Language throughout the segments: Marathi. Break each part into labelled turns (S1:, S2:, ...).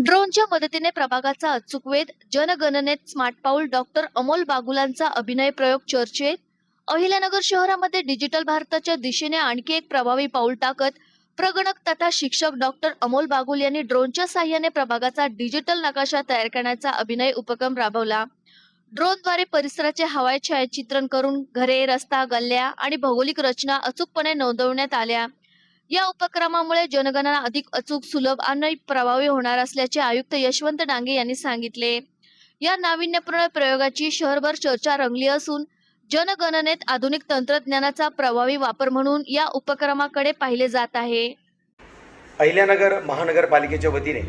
S1: ड्रोनच्या मदतीने प्रभागाचा अचूक वेध, जनगणनेत स्मार्ट पाऊल, डॉक्टर अमोल बागुलांचा अभिनय प्रयोग चर्चेत. अहिल्यानगर शहरामध्ये डिजिटल भारताच्या दिशेने आणखी एक प्रभावी पाऊल टाकत प्रगणक तथा शिक्षक डॉक्टर अमोल बागुल यांनी ड्रोनच्या साहाय्याने प्रभागाचा डिजिटल नकाशा तयार करण्याचा अभिनय उपक्रम राबवला. ड्रोनद्वारे परिसराचे हवाई छायाचित्रण करून घरे, रस्ता, गल्ल्या आणि भौगोलिक रचना अचूकपणे नोंदवण्यात आल्या. या उपक्रमामुळे जनगणना अधिक अचूक, सुलभ आणि प्रभावी होणार असल्याचे आयुक्त यशवंत डांगे यांनी सांगितले. या नाविन्यपूर्ण प्रयोगाची शहरभर चर्चा रंगली असून जनगणनेत आधुनिक तंत्रज्ञानाचा प्रभावी वापर म्हणून या उपक्रमाकडे पाहिले जात आहे.
S2: अहिल्यानगर महानगरपालिकेच्या वतीने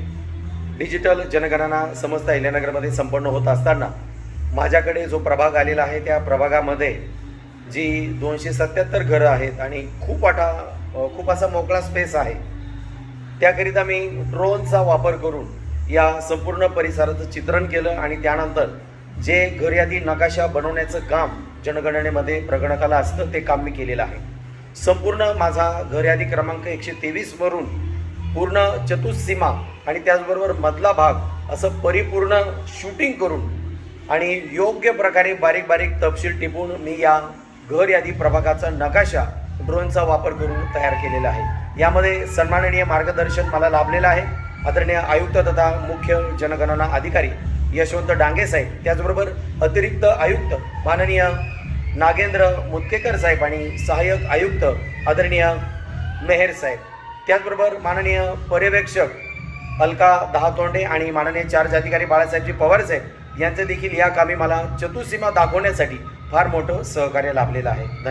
S2: डिजिटल जनगणना समस्त अहिल्यानगरमध्ये संपन्न होत असताना माझ्याकडे जो प्रभाग आलेला आहे त्या प्रभागामध्ये जी 277 घरं आहेत आणि खूप असा मोकळा स्पेस आहे, त्याकरिता मी ड्रोनचा वापर करून या संपूर्ण परिसराचं चित्रण केलं आणि त्यानंतर जे घरयादी नकाशा बनवण्याचं काम जनगणनेमध्ये प्रगणकाला असतं ते काम मी केलेलं आहे. संपूर्ण माझा घरयादी क्रमांक 123 वरून पूर्ण चतुःसीमा आणि त्याचबरोबर मधला भाग असं परिपूर्ण शूटिंग करून आणि योग्य प्रकारे बारीक बारीक तपशील टिपून मी या घर यादी प्रभागाचा नकाशा ड्रोनचा वापर करून तयार केलेला आहे. यामध्ये सन्माननीय मार्गदर्शन मला लाभलेलं आहे. आदरणीय आयुक्त तथा मुख्य जनगणना अधिकारी यशवंत डांगे साहेब, त्याचबरोबर अतिरिक्त आयुक्त माननीय नागेंद्र मुतकेकर साहेब आणि सहाय्यक आयुक्त आदरणीय मेहर साहेब, त्याचबरोबर माननीय पर्यवेक्षक अलका दहातोंडे आणि माननीय चार्ज अधिकारी बाळासाहेबजी पवार साहेब यांचे देखील या कामी मला चतुःसीमा दाखवण्यासाठी फार मोठं सहकार्य लाभलेलं आहे. धन्यवाद.